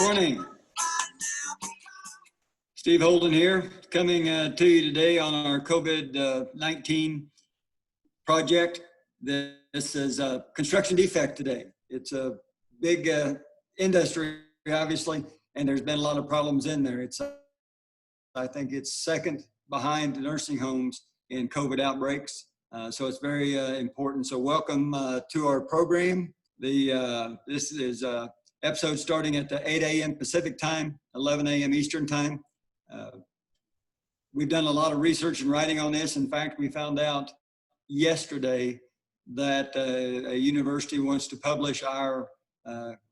Morning. Steve Holden here, coming to you today on our COVID-19 project. This is a construction defect today. It's a big industry, obviously, and there's been a lot of problems in there. I think it's second behind nursing homes in COVID outbreaks. So it's very important. So welcome to our program. This is episode starting at the 8 a.m. Pacific time, 11 a.m. Eastern time. We've done a lot of research and writing on this. In fact, we found out yesterday that a university wants to publish our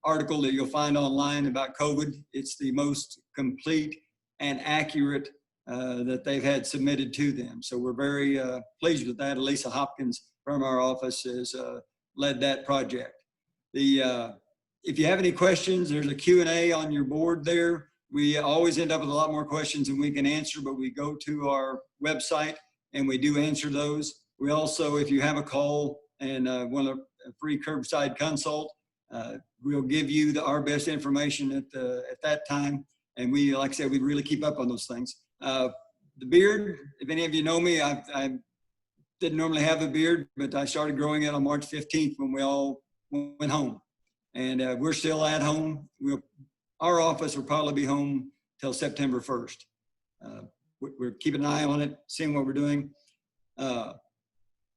article that you'll find online about COVID. It's the most complete and accurate that they've had submitted to them. So we're very pleased with that. Elisa Hopkins from our office has led that project. If you have any questions, there's a Q&A on your board there. We always end up with a lot more questions than we can answer, but we go to our website and we do answer those. We also, if you have a call and want a free curbside consult, we'll give you our best information at that time. And we, like I said, we really keep up on those things. The beard, if any of you know me, I didn't normally have a beard, but I started growing it on March 15th when we all went home. And we're still at home. Our office will probably be home till September 1st. We're keeping an eye on it, seeing what we're doing.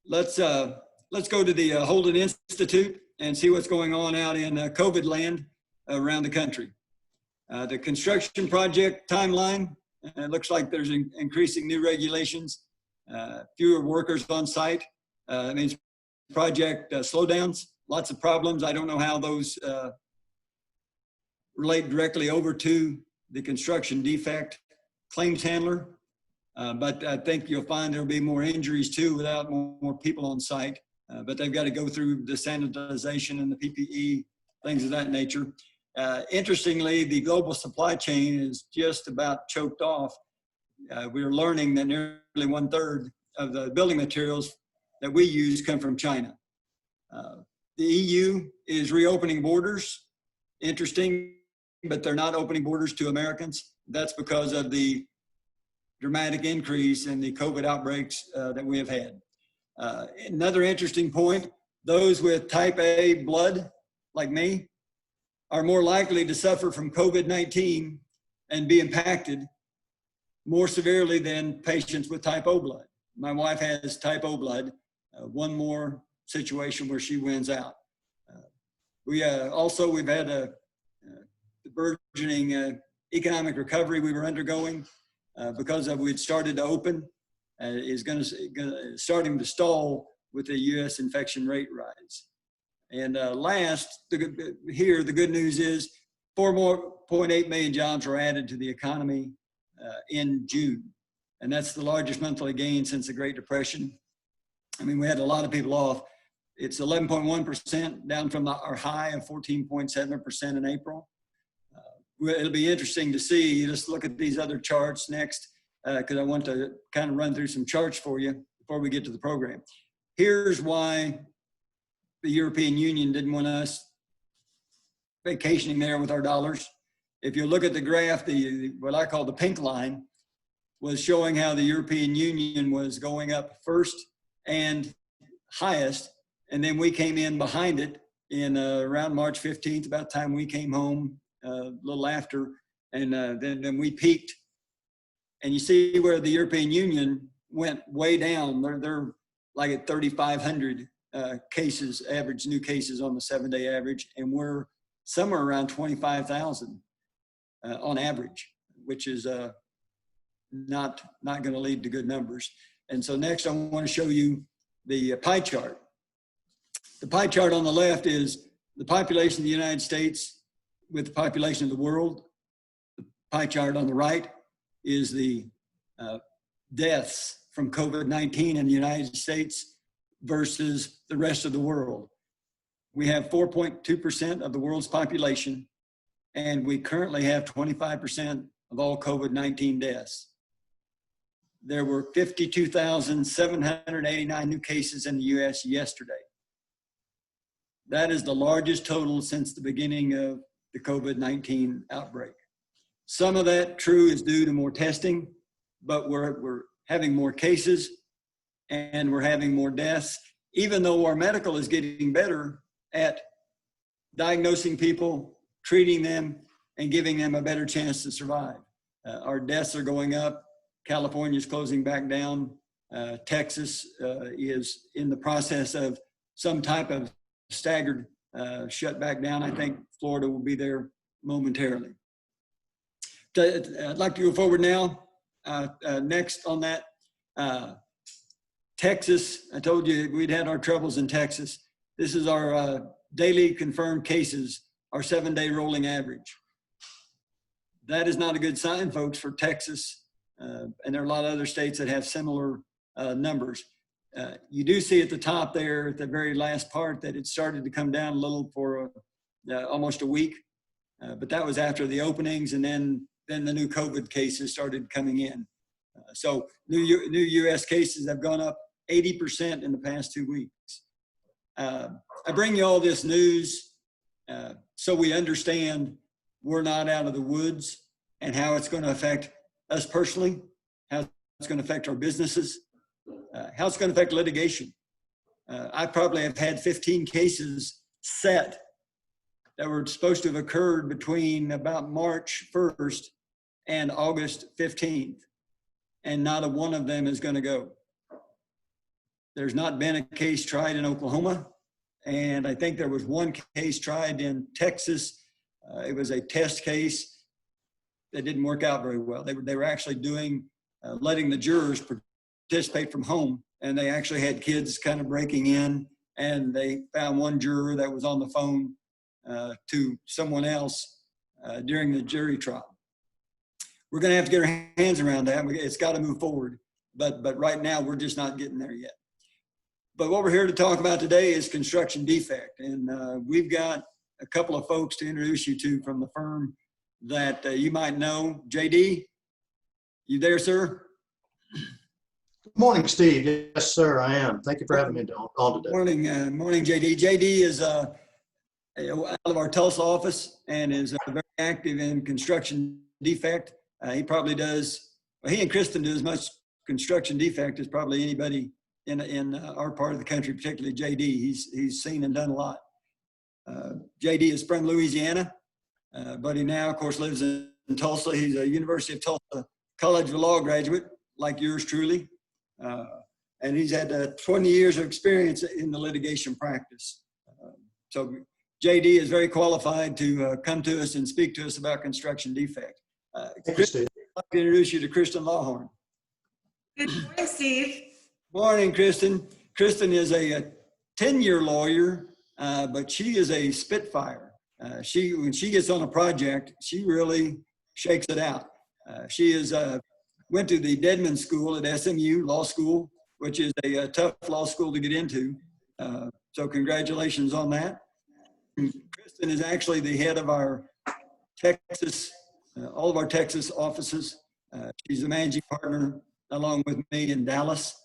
Let's go to the Holden Institute and see what's going on out in COVID land around the country. The construction project timeline, it looks like there's increasing new regulations, fewer workers on site. It means project slowdowns, lots of problems. I don't know how those relate directly over to the construction defect claims handler, but I think you'll find there'll be more injuries too without more people on site, but they've got to go through the sanitization and the PPE, things of that nature. Interestingly, the global supply chain is just about choked off. We're learning that nearly 1/3 of the building materials that we use come from China. The EU is reopening borders. Interesting, but they're not opening borders to Americans. That's because of the dramatic increase in the COVID outbreaks that we have had. Another interesting point, those with type A blood, like me, are more likely to suffer from COVID-19 and be impacted more severely than patients with type O blood. My wife has type O blood, one more situation where she wins out. We've had the burgeoning economic recovery we were undergoing because we'd started to open is starting to stall with the U.S. infection rate rise. And last, the good news is 4.8 million jobs were added to the economy in June. And that's the largest monthly gain since the Great Depression. I mean, we had a lot of people off. It's 11.1%, down from our high of 14.7% in April. It'll be interesting to see. You just look at these other charts next, because I want to kind of run through some charts for you before we get to the program. Here's why the European Union didn't want us vacationing there with our dollars. If you look at the graph, what I call the pink line was showing how the European Union was going up first and highest, and then we came in behind it in around March 15th, about the time we came home, a little after, and then we peaked. And you see where the European Union went way down. They're like at 3,500 cases, average new cases on the 7-day average, and we're somewhere around 25,000 on average, which is not going to lead to good numbers. And so next I want to show you the pie chart. The pie chart on the left is the population of the United States with the population of the world. The pie chart on the right is the deaths from COVID-19 in the United States versus the rest of the world. We have 4.2% of the world's population, and we currently have 25% of all COVID-19 deaths. There were 52,789 new cases in the US yesterday. That is the largest total since the beginning of the COVID-19 outbreak. Some of that, true, is due to more testing, but we're having more cases and we're having more deaths, even though our medical is getting better at diagnosing people, treating them, and giving them a better chance to survive. Our deaths are going up. California is closing back down. Texas is in the process of some type of staggered shut back down. I think Florida will be there momentarily. I'd like to go forward now. Next on that, Texas, I told you we'd had our troubles in Texas. This is our daily confirmed cases, our 7-day rolling average. That is not a good sign, folks, for Texas. And there are a lot of other states that have similar numbers. You do see at the top there, at the very last part, that it started to come down a little for almost a week. But that was after the openings, and then the new COVID cases started coming in. So new U.S. cases have gone up 80% in the past 2 weeks. I bring you all this news so we understand we're not out of the woods and how it's going to affect us personally, how it's going to affect our businesses, how it's going to affect litigation. I probably have had 15 cases set that were supposed to have occurred between about March 1st and August 15th, and not a one of them is going to go. There's not been a case tried in Oklahoma, and I think there was one case tried in Texas. It was a test case that didn't work out very well. They were actually doing, letting the jurors participate from home, and they actually had kids kind of breaking in, and they found one juror that was on the phone to someone else during the jury trial. We're going to have to get our hands around that. It's got to move forward, but right now we're just not getting there yet. But what we're here to talk about today is construction defect, and we've got a couple of folks to introduce you to from the firm that you might know. JD, you there, sir? Good morning, Steve. Yes, sir, I am. Thank you for having me on today. Morning, JD. JD is out of our Tulsa office and is very active in construction defect. He probably does, well, he and Kristen do as much construction defect as probably anybody in our part of the country, particularly JD. He's seen and done a lot. JD is from Louisiana, but he now, of course, lives in Tulsa. He's a University of Tulsa College of Law graduate, like yours truly. And he's had 20 years of experience in the litigation practice. So JD is very qualified to come to us and speak to us about construction defect. Kristen, I'd like to introduce you to Kristen Lawhorn. Good morning, Steve. Morning, Kristen. Kristen is a 10-year lawyer, but she is a spitfire. When she gets on a project, she really shakes it out. She went to the Dedman School at SMU Law School, which is a tough law school to get into. So congratulations on that. Kristen is actually the head of our Texas, all of our Texas offices. She's the managing partner along with me in Dallas.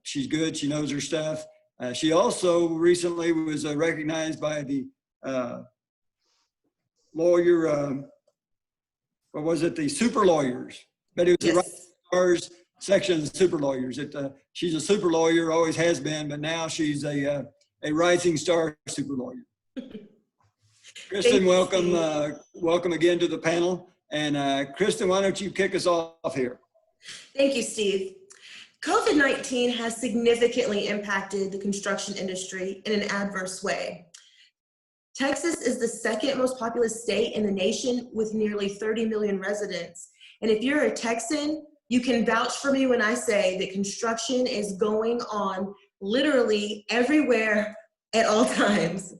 She's good. She knows her stuff. She also recently was recognized by the lawyer, what was it? The super lawyers, but it was the Rising Stars section of the super lawyers. She's a super lawyer, always has been, but now she's a rising star super lawyer. Kristen, welcome again to the panel. And Kristen, why don't you kick us off here? Thank you, Steve. COVID-19 has significantly impacted the construction industry in an adverse way. Texas is the second most populous state in the nation with nearly 30 million residents. And if you're a Texan, you can vouch for me when I say that construction is going on literally everywhere at all times.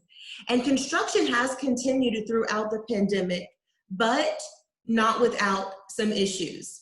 And construction has continued throughout the pandemic, but not without some issues.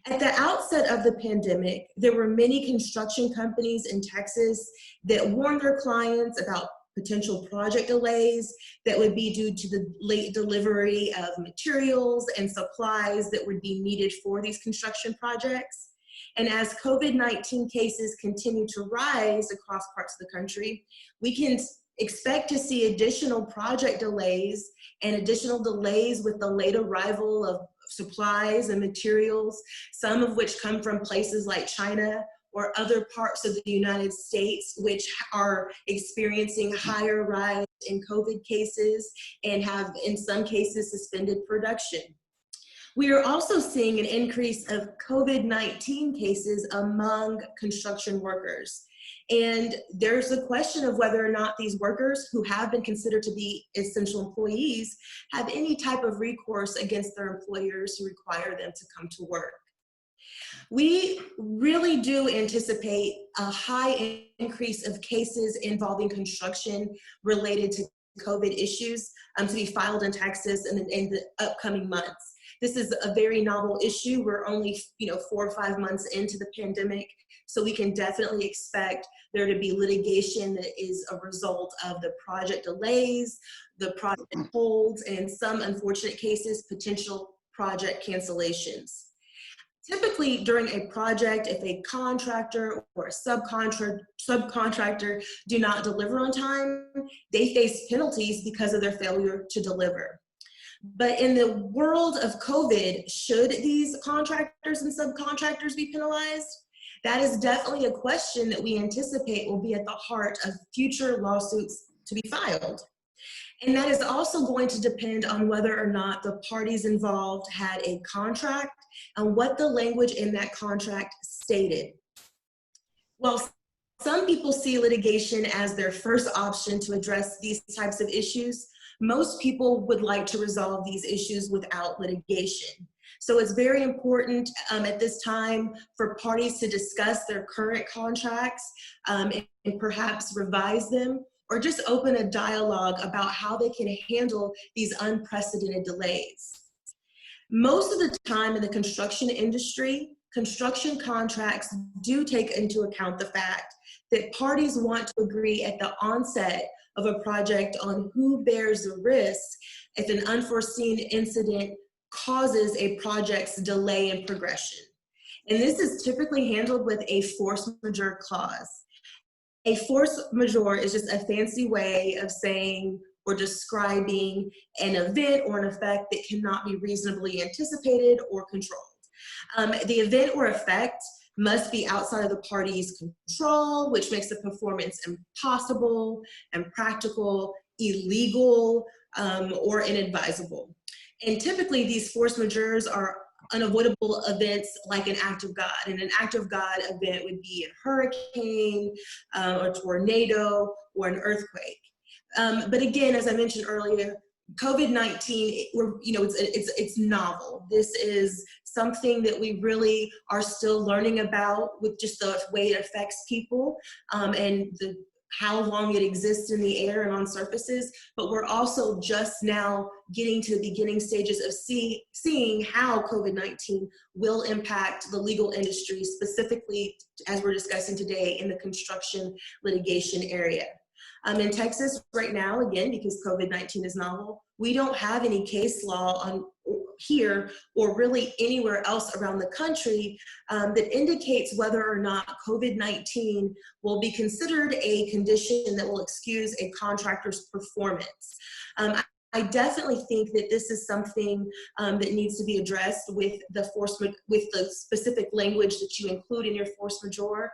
At the outset of the pandemic, there were many construction companies in Texas that warned their clients about potential project delays that would be due to the late delivery of materials and supplies that would be needed for these construction projects. And as COVID-19 cases continue to rise across parts of the country, we can expect to see additional project delays and additional delays with the late arrival of supplies and materials, some of which come from places like China or other parts of the United States, which are experiencing higher rise in COVID cases and have, in some cases, suspended production. We are also seeing an increase of COVID-19 cases among construction workers. And there's a question of whether or not these workers who have been considered to be essential employees have any type of recourse against their employers who require them to come to work. We really do anticipate a high increase of cases involving construction related to COVID issues to be filed in Texas in the upcoming months. This is a very novel issue. We're only 4 or 5 months into the pandemic, so we can definitely expect there to be litigation that is a result of the project delays, the project holds, and in some unfortunate cases, potential project cancellations. Typically during a project, if a contractor or a subcontractor do not deliver on time, they face penalties because of their failure to deliver. But in the world of COVID, should these contractors and subcontractors be penalized? That is definitely a question that we anticipate will be at the heart of future lawsuits to be filed. And that is also going to depend on whether or not the parties involved had a contract and what the language in that contract stated. While some people see litigation as their first option to address these types of issues, most people would like to resolve these issues without litigation. So it's very important at this time for parties to discuss their current contracts and perhaps revise them, or just open a dialogue about how they can handle these unprecedented delays. Most of the time in the construction industry, construction contracts do take into account the fact that parties want to agree at the onset of a project on who bears the risk if an unforeseen incident causes a project's delay in progression. And this is typically handled with a force majeure clause. A force majeure is just a fancy way of saying or describing an event or an effect that cannot be reasonably anticipated or controlled. The event or effect must be outside of the party's control, which makes the performance impossible, impractical, illegal, or inadvisable. And typically these force majeures are unavoidable events like an act of God. And an act of God event would be a hurricane, a tornado, or an earthquake. But again, as I mentioned earlier, COVID-19, it's novel. This is something that we really are still learning about with just the way it affects people and how long it exists in the air and on surfaces. But we're also just now getting to the beginning stages of seeing how COVID-19 will impact the legal industry, specifically as we're discussing today in the construction litigation area. In Texas right now, again, because COVID-19 is novel, we don't have any case law on here or really anywhere else around the country that indicates whether or not COVID-19 will be considered a condition that will excuse a contractor's performance. I definitely think that this is something that needs to be addressed with the specific language that you include in your force majeure.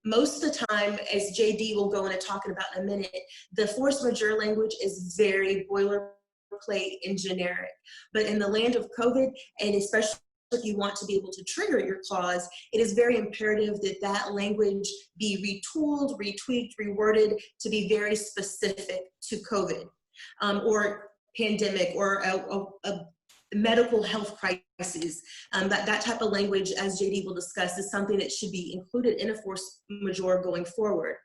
Most of the time, as JD will go into talking about in a minute, the force majeure language is very boilerplate and generic. But in the land of COVID, and especially if you want to be able to trigger your clause, it is very imperative that that language be retooled, retweaked, reworded to be very specific to COVID. Or pandemic or a medical health crisis. That type of language, as JD will discuss, is something that should be included in a force majeure going forward.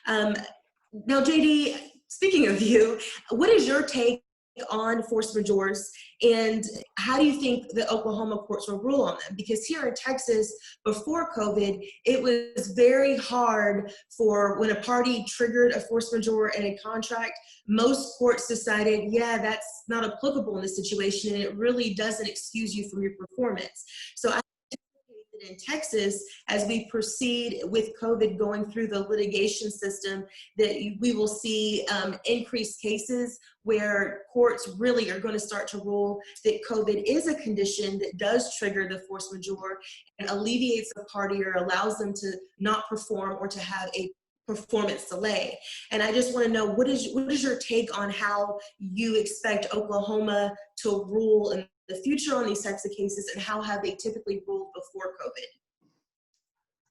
Now, JD, speaking of you, what is your take on force majeures, and how do you think the Oklahoma courts will rule on them? Because here in Texas, before COVID, it was very hard for when a party triggered a force majeure in a contract, most courts decided, yeah, that's not applicable in this situation, and it really doesn't excuse you from your performance. So I anticipate in Texas, as we proceed with COVID going through the litigation system, that we will see increased cases where courts really are going to start to rule that COVID is a condition that does trigger the force majeure and alleviates the party or allows them to not perform or to have a performance delay. And I just want to know, what is your take on how you expect Oklahoma to rule in the future on these types of cases, and how have they typically ruled before COVID?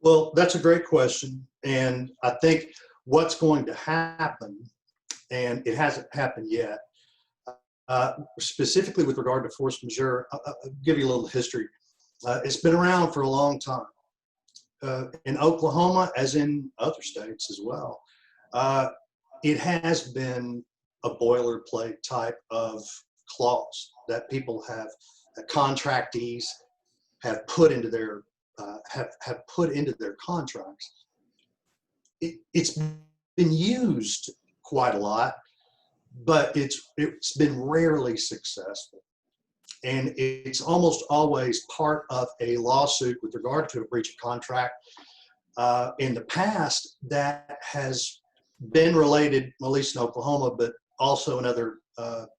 Well, that's a great question. And I think what's going to happen, and it hasn't happened yet, specifically with regard to force majeure, I'll give you a little history. It's been around for a long time. In Oklahoma, as in other states as well, it has been a boilerplate type of clause that people have, contractees have put into their contracts. It's been used quite a lot, but it's been rarely successful. And it's almost always part of a lawsuit with regard to a breach of contract. In the past, that has been related, at least in Oklahoma, but also in other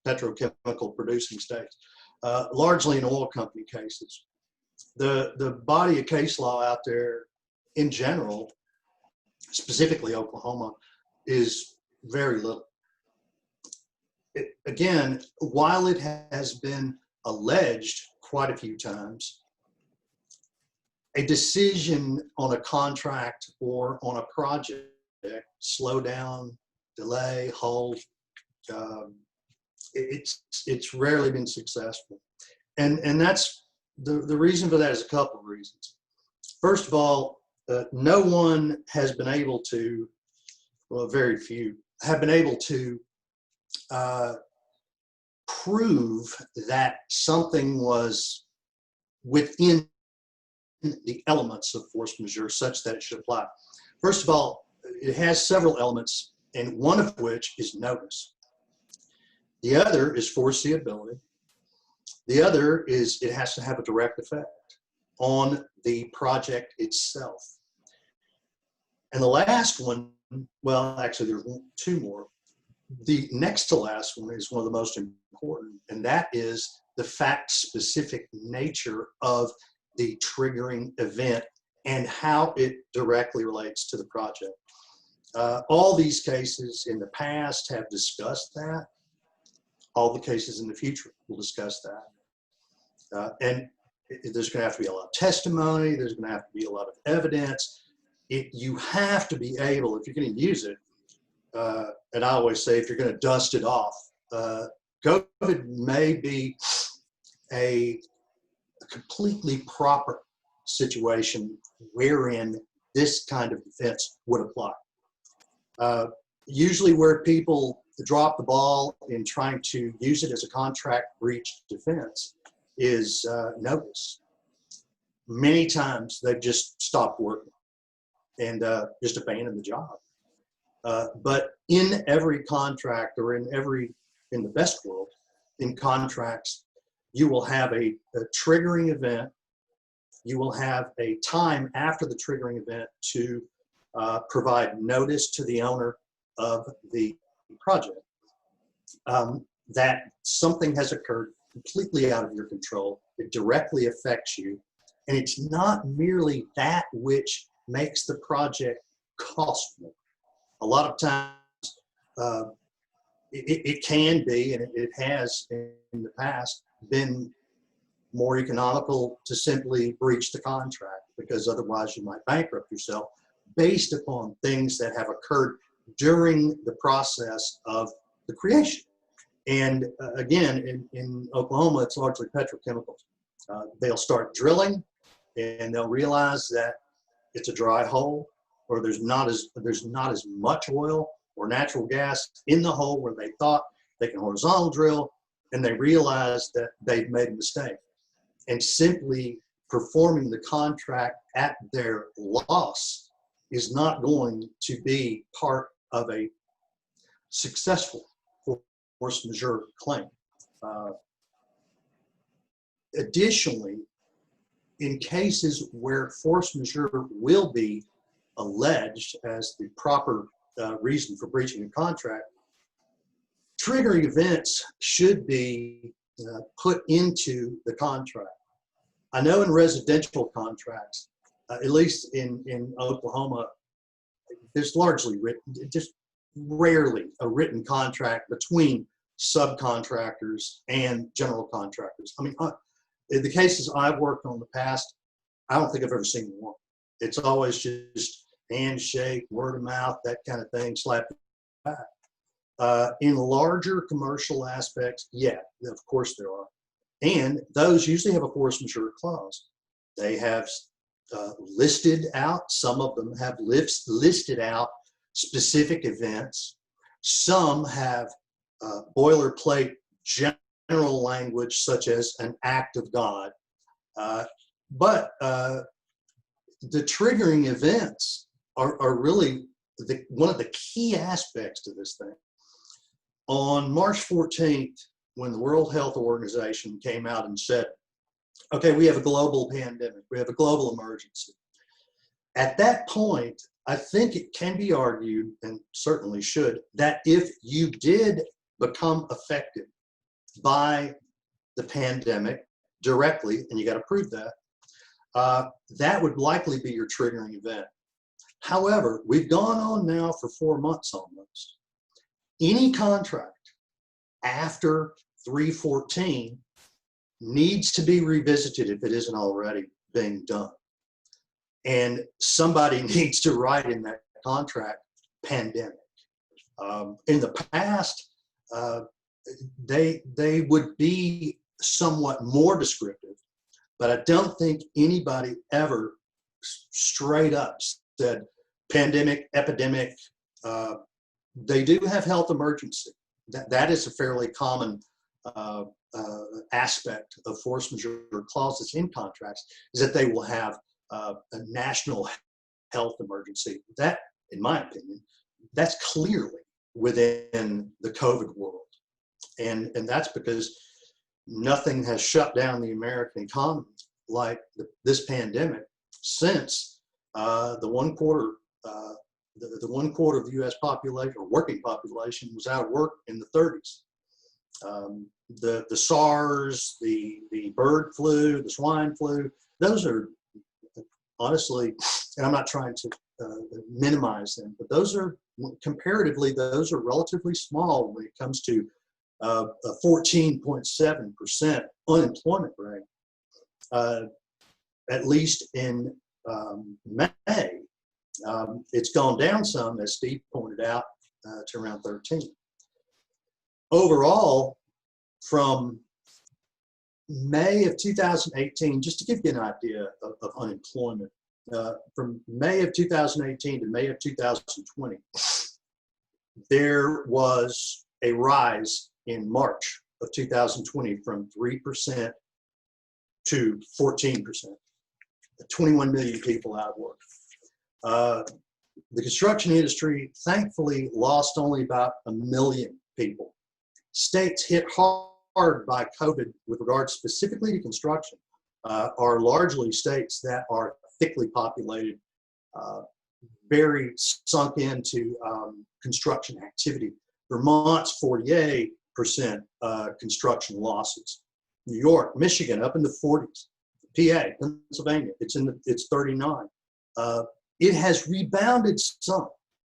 petrochemical producing states, largely in oil company cases. The body of case law out there in general, specifically Oklahoma, is very little. Again, while it has been alleged quite a few times, a decision on a contract or on a project, slow down, delay, hold, it's rarely been successful. And that's the reason for that is a couple of reasons. First of all, no one has been able to, well, very few have been able to prove that something was within the elements of force majeure such that it should apply. First of all, it has several elements, and one of which is notice. The other is foreseeability. The other is it has to have a direct effect on the project itself. And the last one, well, actually there's two more. The next to last one is one of the most important, and that is the fact-specific nature of the triggering event and how it directly relates to the project. All these cases in the past have discussed that. All the cases in the future will discuss that. And there's going to have to be a lot of testimony. There's going to have to be a lot of evidence. You have to be able, if you're going to use it, and I always say if you're going to dust it off, COVID may be a completely proper situation wherein this kind of defense would apply. Usually where people drop the ball in trying to use it as a contract breach defense is notice. Many times they've just stopped working and just abandoned the job. But in every contract, or in the best world, in contracts, you will have a triggering event. You will have a time after the triggering event to provide notice to the owner of the project that something has occurred completely out of your control. It directly affects you. And it's not merely that which makes the project costly. A lot of times it can be, and it has in the past, been more economical to simply breach the contract, because otherwise you might bankrupt yourself based upon things that have occurred during the process of the creation. And again, in Oklahoma, it's largely petrochemicals. They'll start drilling and they'll realize that it's a dry hole, or there's not as much oil or natural gas in the hole where they thought they can horizontal drill, and they realize that they've made a mistake. And simply performing the contract at their loss is not going to be part of a successful force majeure claim. Additionally, in cases where force majeure will be alleged as the proper reason for breaching a contract, triggering events should be put into the contract. I know in residential contracts, at least in Oklahoma, there's largely written, just rarely a written contract between subcontractors and general contractors. I mean, in the cases I've worked on in the past, I don't think I've ever seen one. It's always just handshake, word of mouth, that kind of thing, slap back. In larger commercial aspects, yeah, of course there are. And those usually have a force majeure clause. They have listed out, some of them have listed out specific events. Some have boilerplate general language such as an act of God. But the triggering events are really one of the key aspects to this thing. On March 14th, when the World Health Organization came out and said, okay, we have a global pandemic, we have a global emergency. At that point, I think it can be argued, and certainly should, that if you did become affected by the pandemic directly, and you got to prove that, that would likely be your triggering event. However, we've gone on now for 4 months almost. Any contract after 3/14 needs to be revisited if it isn't already being done. And somebody needs to write in that contract, pandemic. In the past, they would be somewhat more descriptive, but I don't think anybody ever straight up said pandemic, epidemic. They do have health emergency. That is a fairly common aspect of force majeure clauses in contracts, is that they will have a national health emergency. That, in my opinion, that's clearly within the COVID world. And that's because nothing has shut down the American economy like this pandemic since the 1/4 the 1/4 of the U.S. population, or working population, was out of work in the 30s. The SARS, the bird flu, the swine flu, those are honestly, and I'm not trying to minimize them, but those are, comparatively, those are relatively small when it comes to a 14.7% unemployment rate, at least in May. It's gone down some, as Steve pointed out, to around 13. Overall, from May of 2018, just to give you an idea of unemployment, from May of 2018 to May of 2020, there was a rise in March of 2020 from 3% to 14%. 21 million people out of work. The construction industry, thankfully, lost only about 1 million people. States hit hard by COVID with regards specifically to construction are largely states that are thickly populated, very sunk into construction activity. Vermont's 48% construction losses. New York, Michigan, up in the 40s. PA, Pennsylvania, it's 39. It has rebounded some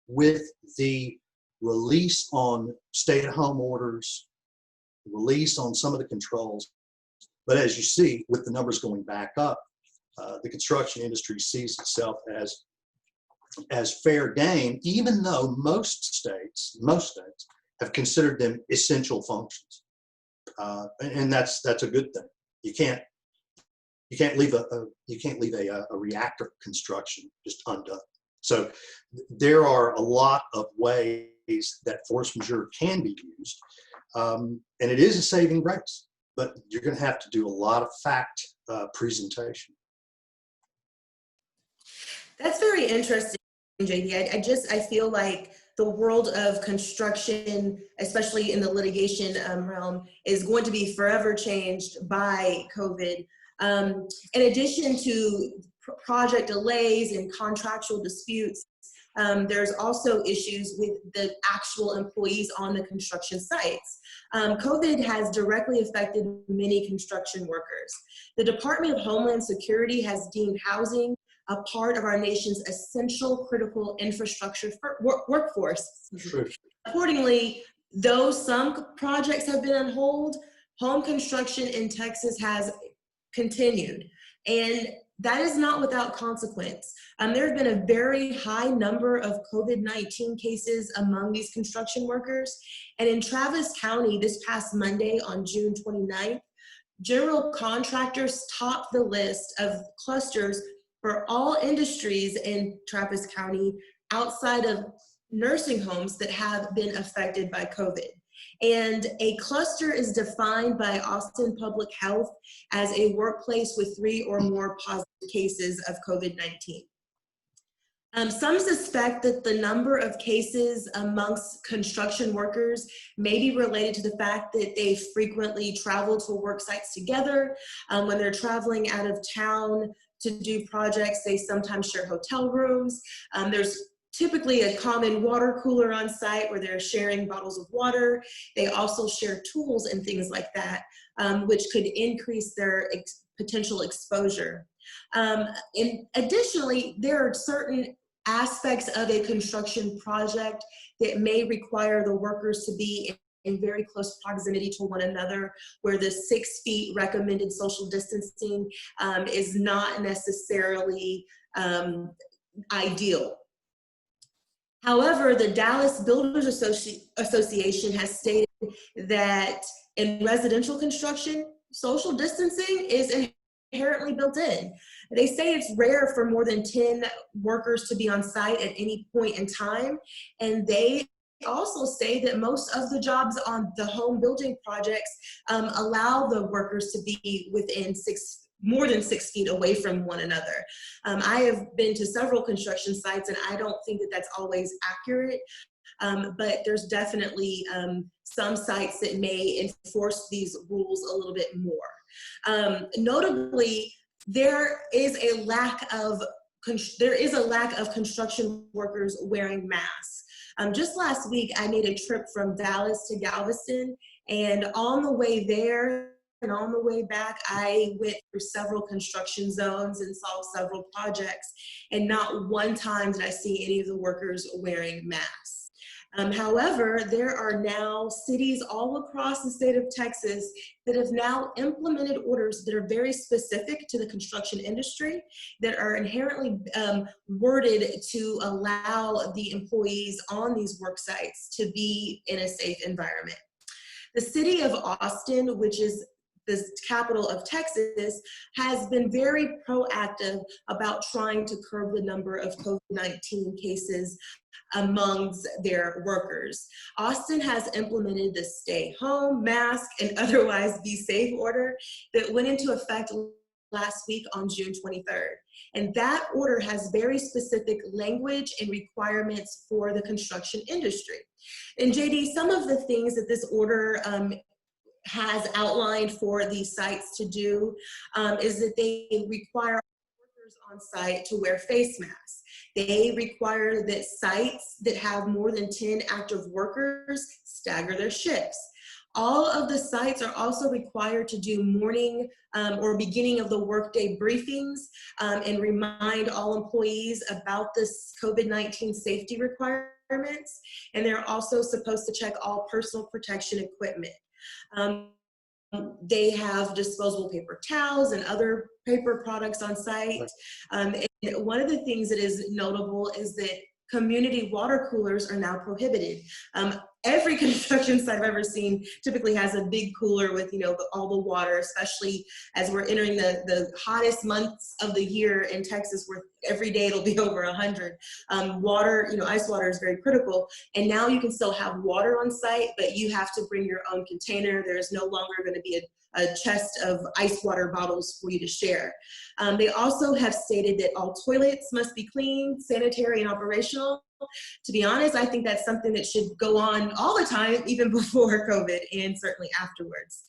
with the release on stay-at-home orders, release on some of the controls. But as you see, with the numbers going back up, the construction industry sees itself as fair game, even though most states have considered them essential functions, and that's a good thing. You can't leave a reactor construction just undone. So there are a lot of ways that force majeure can be used, and it is a saving grace, but you're going to have to do a lot of fact presentation. That's very interesting, JD. I feel like the world of construction, especially in the litigation realm, is going to be forever changed by COVID. In addition to project delays and contractual disputes, there's also issues with the actual employees on the construction sites. COVID has directly affected many construction workers. The Department of Homeland Security has deemed housing a part of our nation's essential critical infrastructure for workforce. True. Accordingly, though some projects have been on hold, home construction in Texas has continued. And that is not without consequence. There have been a very high number of COVID-19 cases among these construction workers. And in Travis County this past Monday on June 29th, general contractors topped the list of clusters for all industries in Travis County outside of nursing homes that have been affected by COVID. And a cluster is defined by Austin Public Health as a workplace with 3 or more positive cases of COVID-19. Some suspect that the number of cases amongst construction workers may be related to the fact that they frequently travel to work sites together. When they're traveling out of town to do projects, they sometimes share hotel rooms. There's typically a common water cooler on site where they're sharing bottles of water. They also share tools and things like that, which could increase their potential exposure. And additionally, there are certain aspects of a construction project that may require the workers to be in very close proximity to one another, where the 6 feet recommended social distancing is not necessarily ideal. However, the Dallas Builders Association has stated that in residential construction, social distancing is inherently built in. They say it's rare for more than 10 workers to be on site at any point in time. And they also say that most of the jobs on the home building projects allow the workers to be within more than 6 feet away from one another. I have been to several construction sites and I don't think that that's always accurate, but there's definitely some sites that may enforce these rules a little bit more. Notably, there is a lack of construction workers wearing masks. Just last week, I made a trip from Dallas to Galveston, and on the way there and on the way back, I went through several construction zones and saw several projects, and not one time did I see any of the workers wearing masks. However, there are now cities all across the state of Texas that have now implemented orders that are very specific to the construction industry, that are inherently worded to allow the employees on these work sites to be in a safe environment. The city of Austin, which is the capital of Texas, has been very proactive about trying to curb the number of COVID-19 cases amongst their workers. Austin has implemented the stay home, mask, and otherwise be safe order that went into effect last week on June 23rd. And that order has very specific language and requirements for the construction industry. And JD, some of the things that this order has outlined for these sites to do is that they require workers on site to wear face masks. They require that sites that have more than 10 active workers stagger their shifts. All of the sites are also required to do morning or beginning of the workday briefings and remind all employees about this COVID-19 safety requirements. And they're also supposed to check all personal protection equipment. They have disposable paper towels and other paper products on site. And one of the things that is notable is that community water coolers are now prohibited. Every construction site I've ever seen typically has a big cooler with, all the water, especially as we're entering the hottest months of the year in Texas, where every day it'll be over 100. Water, ice water is very critical. And now you can still have water on site, but you have to bring your own container. There's no longer going to be a chest of ice water bottles for you to share. They also have stated that all toilets must be clean, sanitary, and operational. To be honest, I think that's something that should go on all the time, even before COVID and certainly afterwards.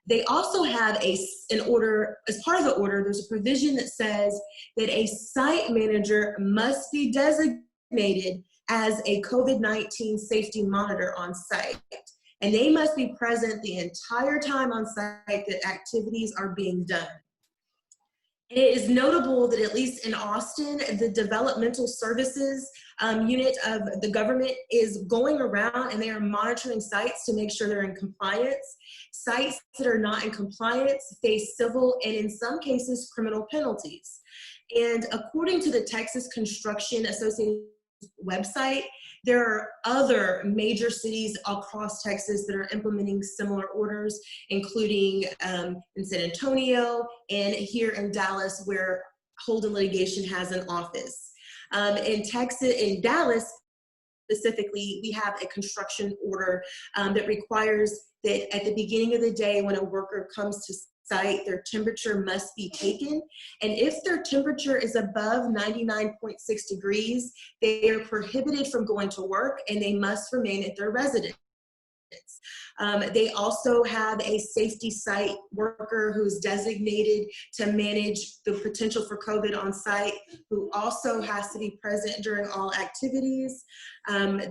They also have an order, as part of the order, there's a provision that says that a site manager must be designated as a COVID-19 safety monitor on site. And they must be present the entire time on site that activities are being done. It is notable that at least in Austin, the developmental services unit of the government is going around and they are monitoring sites to make sure they're in compliance. Sites that are not in compliance face civil and in some cases criminal penalties. And according to the Texas Construction Association website, there are other major cities across Texas that are implementing similar orders, including in San Antonio and here in Dallas, where Holden Litigation has an office. In Dallas specifically, we have a construction order that requires that at the beginning of the day when a worker comes to site, their temperature must be taken. And if their temperature is above 99.6 degrees, they are prohibited from going to work and they must remain at their residence. They also have a safety site worker who's designated to manage the potential for COVID on site, who also has to be present during all activities.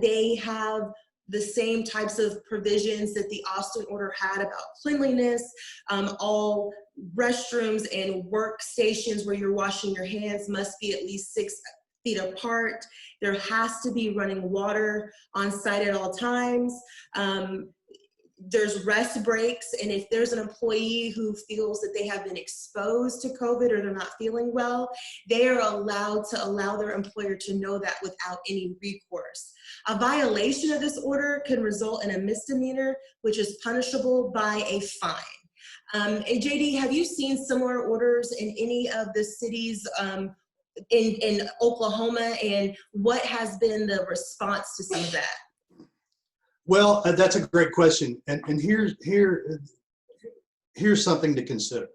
They have the same types of provisions that the Austin order had about cleanliness, all restrooms and workstations where you're washing your hands must be at least 6 feet apart. There has to be running water on site at all times. There's rest breaks, and if there's an employee who feels that they have been exposed to COVID or they're not feeling well, they are allowed to allow their employer to know that without any recourse. A violation of this order can result in a misdemeanor, which is punishable by a fine. And JD, have you seen similar orders in any of the cities in Oklahoma, and what has been the response to some of that? Well, that's a great question. And here's something to consider.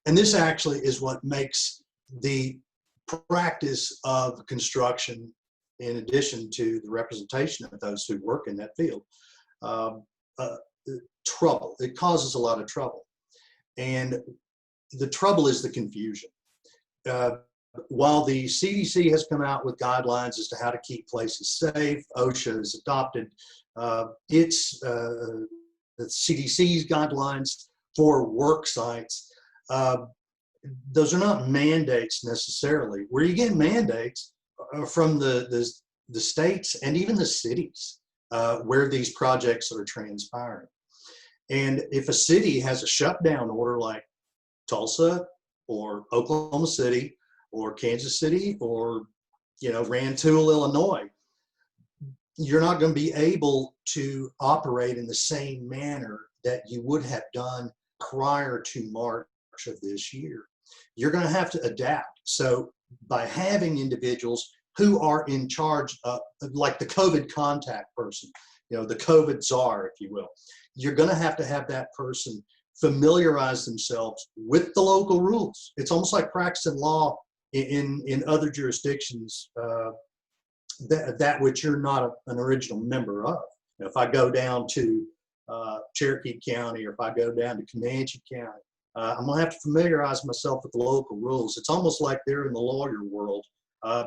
And this actually is what makes the practice of construction, in addition to the representation of those who work in that field, trouble. It causes a lot of trouble. And the trouble is the confusion. While the CDC has come out with guidelines as to how to keep places safe, OSHA has adopted its the CDC's guidelines for work sites. Those are not mandates necessarily. Where you get mandates from the states and even the cities where these projects are transpiring. And if a city has a shutdown order like Tulsa or Oklahoma City or Kansas City or Rantoul, Illinois, you're not going to be able to operate in the same manner that you would have done prior to March of this year. You're going to have to adapt. So by having individuals who are in charge of, like the COVID contact person, the COVID czar, if you will, you're going to have that person familiarize themselves with the local rules. It's almost like practicing law in other jurisdictions that which you're not an original member of. If I go down to Cherokee County, or if I go down to Comanche County, I'm going to have to familiarize myself with the local rules. It's almost like they're in the lawyer world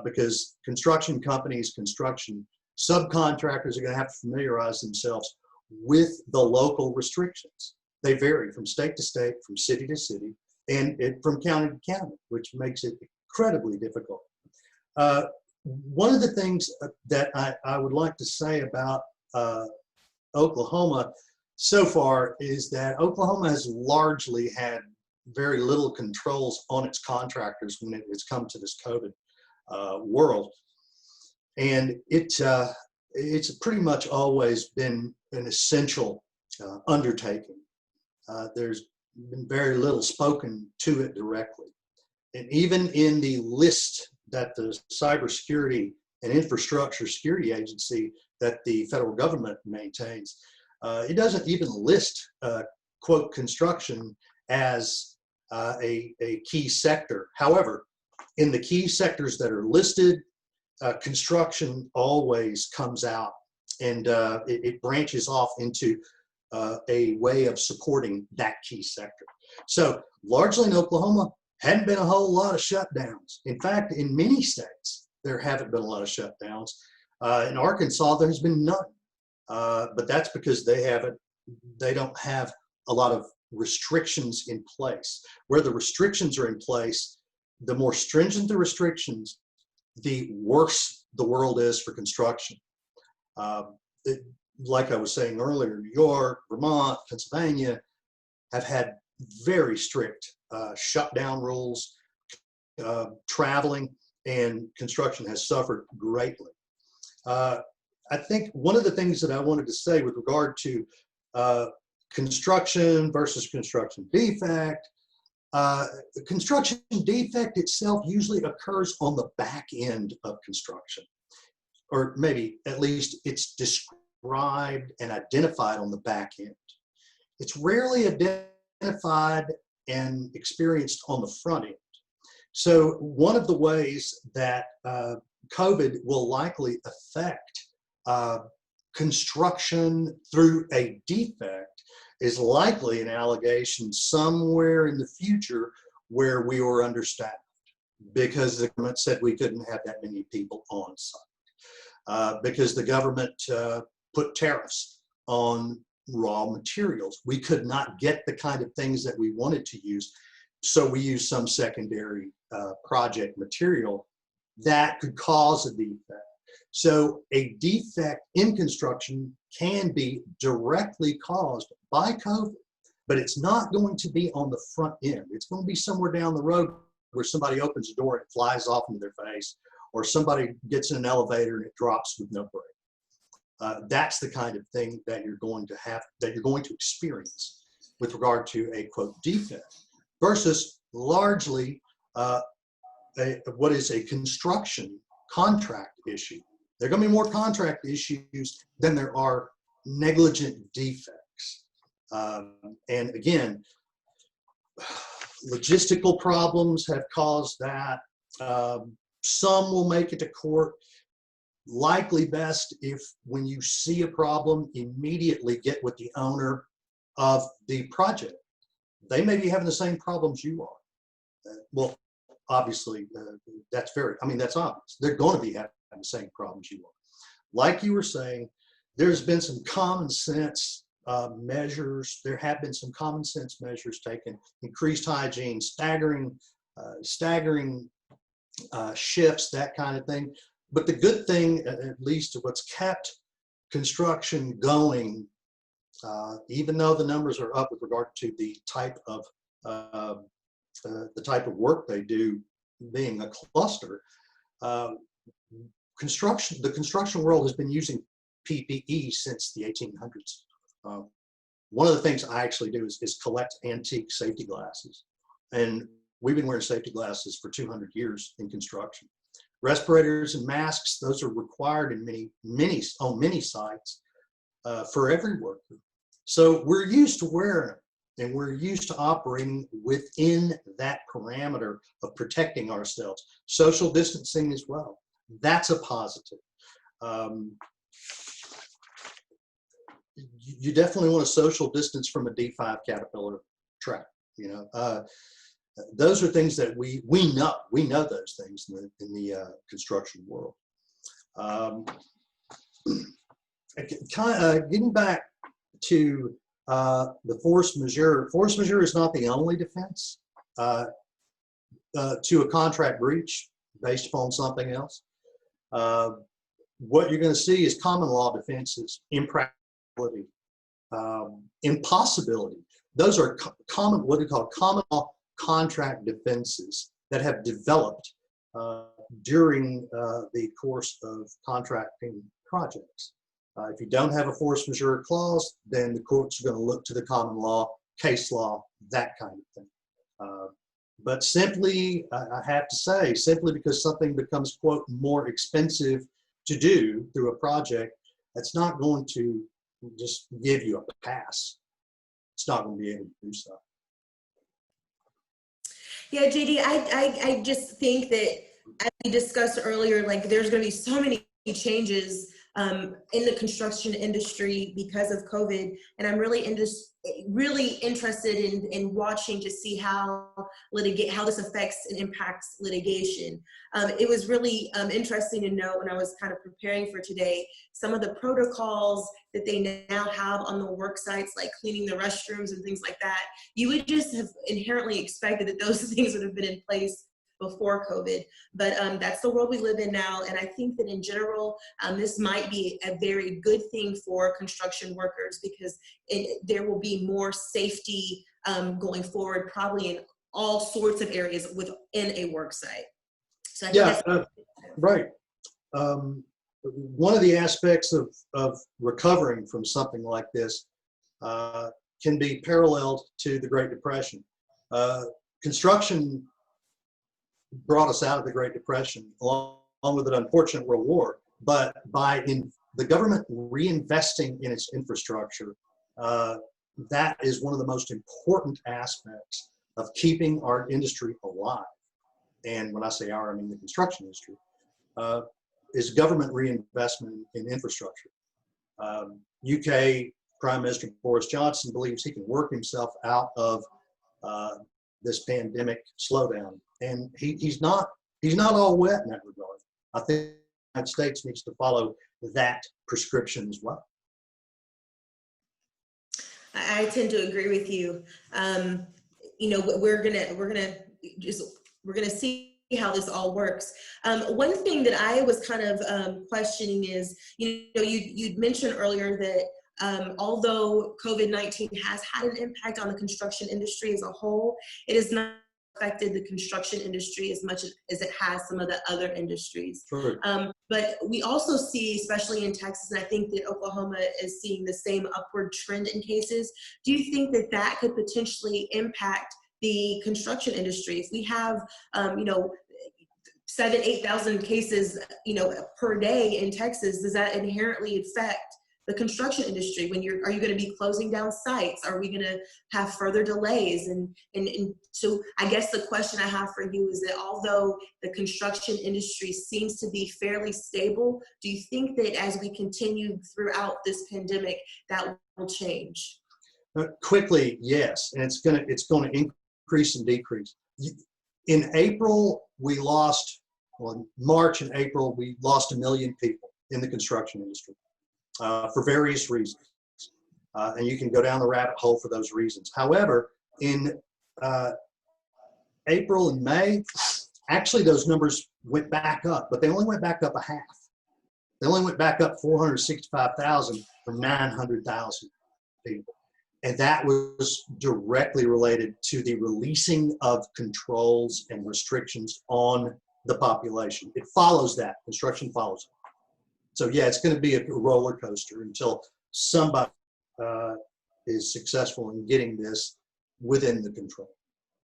because construction companies, construction subcontractors are going to have to familiarize themselves with the local restrictions. They vary from state to state, from city to city, and from county to county, which makes it incredibly difficult. One of the things that I would like to say about Oklahoma so far is that Oklahoma has largely had very little controls on its contractors when it's come to this COVID world. And it's pretty much always been an essential undertaking. There's been very little spoken to it directly. And even in the list that the Cybersecurity and Infrastructure Security Agency that the federal government maintains, it doesn't even list, quote, construction as a key sector. However, in the key sectors that are listed, construction always comes out and it branches off into a way of supporting that key sector. So largely in Oklahoma, hadn't been a whole lot of shutdowns. In fact, in many states, there haven't been a lot of shutdowns. In Arkansas, there's been none. But that's because they don't have a lot of restrictions in place. Where the restrictions are in place, the more stringent the restrictions, the worse the world is for construction. Like I was saying earlier, New York, Vermont, Pennsylvania have had very strict shutdown rules, traveling, and construction has suffered greatly. I think one of the things that I wanted to say with regard to construction versus construction defect, construction defect itself usually occurs on the back end of construction, or maybe at least it's described and identified on the back end. It's rarely identified and experienced on the front end. So one of the ways that COVID will likely affect construction through a defect is likely an allegation somewhere in the future where we were understaffed because the government said we couldn't have that many people on site, because the government put tariffs on raw materials. We could not get the kind of things that we wanted to use, so we used some secondary project material that could cause a defect. So a defect in construction can be directly caused by COVID, but it's not going to be on the front end. It's going to be somewhere down the road where somebody opens the door and it flies off into their face, or somebody gets in an elevator and it drops with no brake. That's the kind of thing that you're going to experience with regard to a quote defect versus largely what is a construction contract issue. There are going to be more contract issues than there are negligent defects. And again, logistical problems have caused that. Some will make it to court. Likely best if when you see a problem, immediately get with the owner of the project. They may be having the same problems you are. Well, obviously, that's obvious. They're going to be having the same problems you are. Like you were saying, there's been some common sense measures. There have been some common sense measures taken, increased hygiene, staggering shifts, that kind of thing. But the good thing, at least what's kept construction going, even though the numbers are up with regard to the type of work they do being a cluster, the construction world has been using PPE since the 1800s. One of the things I actually do is collect antique safety glasses. And we've been wearing safety glasses for 200 years in construction. Respirators and masks, those are required in many sites for every worker. So we're used to wearing them, and we're used to operating within that parameter of protecting ourselves. Social distancing as well. That's a positive. You definitely want to social distance from a D5 Caterpillar track. Those are things that we know. We know those things in the construction world. Getting back to the force majeure. Force majeure is not the only defense to a contract breach based upon something else. What you're going to see is common law defenses, impracticability, impossibility. Those are what we call common law contract defenses that have developed during the course of contracting projects. If you don't have a force majeure clause, then the courts are going to look to the common law, case law, that kind of thing. But simply, I have to say, simply because something becomes, quote, more expensive to do through a project, that's not going to just give you a pass. It's not going to be able to do so. Yeah, JD, I just think that as we discussed earlier, like there's going to be so many changes in the construction industry because of COVID, and I'm really interested in watching to see how this affects and impacts litigation. It was really interesting to know when I was kind of preparing for today, some of the protocols that they now have on the work sites, like cleaning the restrooms and things like that. You would just have inherently expected that those things would have been in place before COVID, but that's the world we live in now. And I think that in general, this might be a very good thing for construction workers because there will be more safety going forward, probably in all sorts of areas within a work site. So I think right. One of the aspects of recovering from something like this can be paralleled to the Great Depression. Construction brought us out of the Great Depression along with an unfortunate World War, but by the government reinvesting in its infrastructure, that is one of the most important aspects of keeping our industry alive. And when I say our, I mean the construction industry, is government reinvestment in infrastructure. UK Prime Minister Boris Johnson believes he can work himself out of this pandemic slowdown. And he's not all wet in that regard. I think the United States needs to follow that prescription as well. I tend to agree with you. You know, we're gonna see how this all works. One thing that I was kind of questioning is, you know, you'd mentioned earlier that although COVID-19 has had an impact on the construction industry as a whole, it has not affected the construction industry as much as it has some of the other industries. Sure. But we also see, especially in Texas, and I think that Oklahoma is seeing the same upward trend in cases. Do you think that that could potentially impact the construction industry? If we have, you know, 7,000 to 8,000 cases, you know, per day in Texas, does that inherently affect the construction industry? When are you going to be closing down sites? Are we going to have further delays? And so I guess the question I have for you is that although the construction industry seems to be fairly stable, do you think that as we continue throughout this pandemic, that will change? Quickly, yes, and it's going to increase and decrease. In April, March and April, we lost 1 million people in the construction industry. For various reasons. And you can go down the rabbit hole for those reasons. However, in April and May, actually those numbers went back up, but they only went back up a half. They only went back up 465,000 from 900,000 people. And that was directly related to the releasing of controls and restrictions on the population. It follows that. Construction follows it. So yeah, it's going to be a roller coaster until somebody is successful in getting this within the control.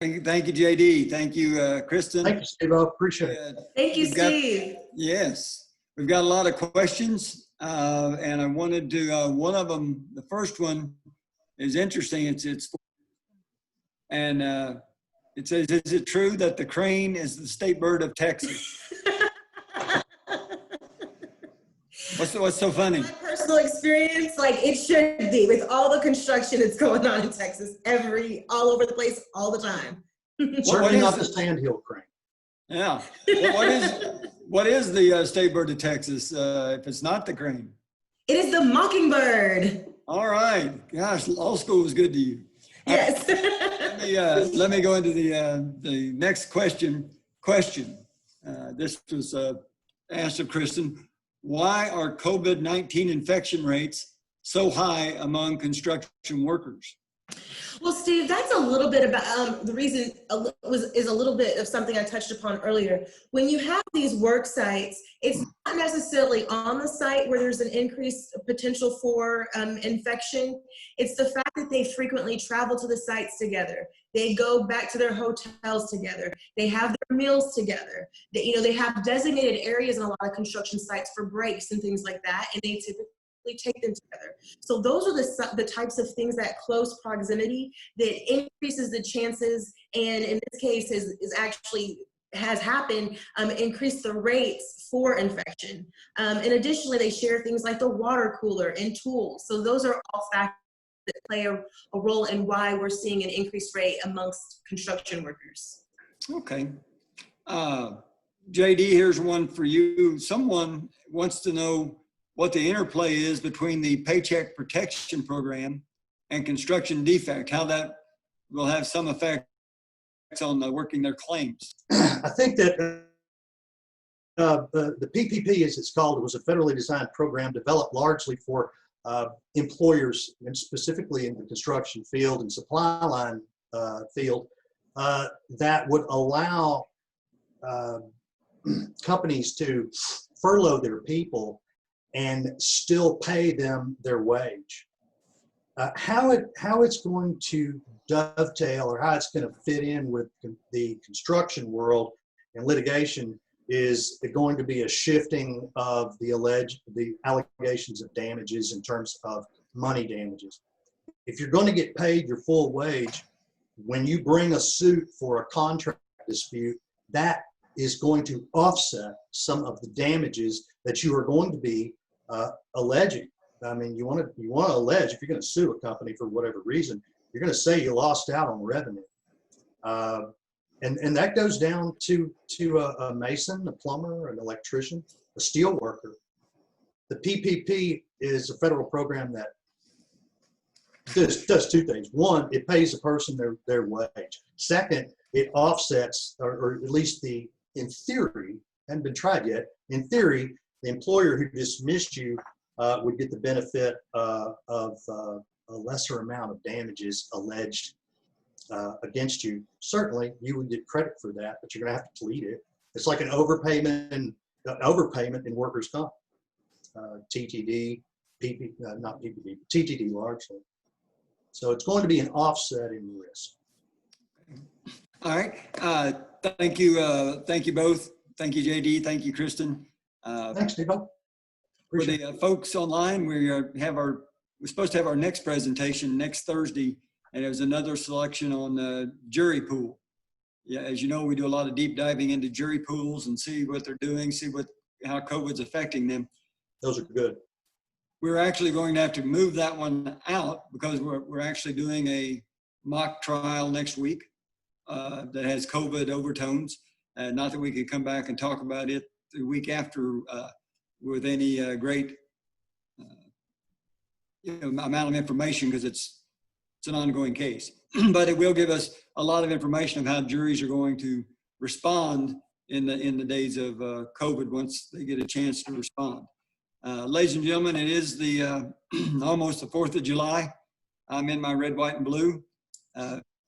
Thank you, JD. Thank you, Kristen. Thank you, Steve. I appreciate it. Thank you, Steve. Yes, we've got a lot of questions, and I wanted to, one of them, the first one is interesting. And it says, is it true that the crane is the state bird of Texas? What's so funny? My personal experience, like it should be with all the construction that's going on in Texas, all over the place, all the time. Certainly not the sandhill crane. Yeah. What is the state bird of Texas if it's not the crane? It is the mockingbird. All right. Gosh, law school was good to you. Yes. Let me go into the next question. This was asked of Kristen. Why are COVID-19 infection rates so high among construction workers? Well, Steve, that's a little bit about the reason is a little bit of something I touched upon earlier. When you have these work sites, it's not necessarily on the site where there's an increased potential for infection. It's the fact that they frequently travel to the sites together. They go back to their hotels together. They have their meals together. They have designated areas in a lot of construction sites for breaks and things like that, and they typically take them together. So those are the types of things, that close proximity that increases the chances, and in this case is actually has happened, increase the rates for infection. And additionally, they share things like the water cooler and tools. So those are all factors that play a role in why we're seeing an increased rate amongst construction workers. Okay. JD, here's one for you. Someone wants to know what the interplay is between the Paycheck Protection Program and construction defect, how that will have some effect on working their claims. I think that the PPP, as it's called, was a federally designed program developed largely for employers, and specifically in the construction field and supply line field, that would allow companies to furlough their people and still pay them their wage. How it's going to dovetail, or how it's going to fit in with the construction world and litigation, is going to be a shifting of the allegations of damages in terms of money damages. If you're going to get paid your full wage, when you bring a suit for a contract dispute, that is going to offset some of the damages that you are going to be alleging. I mean, you want to allege, if you're going to sue a company for whatever reason, you're going to say you lost out on revenue. And that goes down to a mason, a plumber, an electrician, a steel worker. The PPP is a federal program that does two things. One, it pays a person their wage. Second, it offsets, or at least in theory, hadn't been tried yet, in theory, the employer who dismissed you would get the benefit of a lesser amount of damages alleged against you. Certainly, you would get credit for that, but you're going to have to plead it. It's like an overpayment in workers' comp, TTD, not PPD, TTD largely. So it's going to be an offset in risk. All right. Thank you. Thank you both. Thank you, JD. Thank you, Kristen. Thanks, Steve. For the folks online, we're supposed to have our next presentation next Thursday, and there's another selection on the jury pool. Yeah, as you know, we do a lot of deep diving into jury pools and see what they're doing, see how COVID's affecting them. Those are good. We're actually going to have to move that one out because we're actually doing a mock trial next week that has COVID overtones. Not that we could come back and talk about it the week after with any great amount of information, because it's an ongoing case. But it will give us a lot of information of how juries are going to respond in the days of COVID once they get a chance to respond. Ladies and gentlemen, it is the almost the 4th of July. I'm in my red, white, and blue.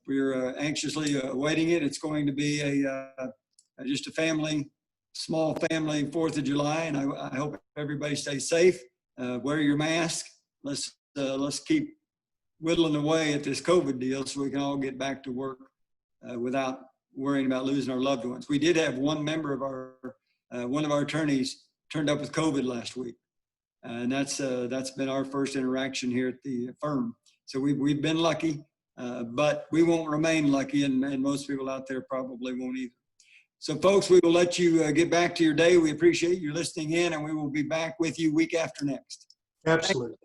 We're anxiously awaiting it. It's going to be just a small family 4th of July, and I hope everybody stays safe. Wear your mask. Let's keep whittling away at this COVID deal so we can all get back to work without worrying about losing our loved ones. We did have one member of one of our attorneys turned up with COVID last week, and that's been our first interaction here at the firm. So we've been lucky, but we won't remain lucky, and most people out there probably won't either. So folks, we will let you get back to your day. We appreciate you listening in, and we will be back with you week after next. Absolutely.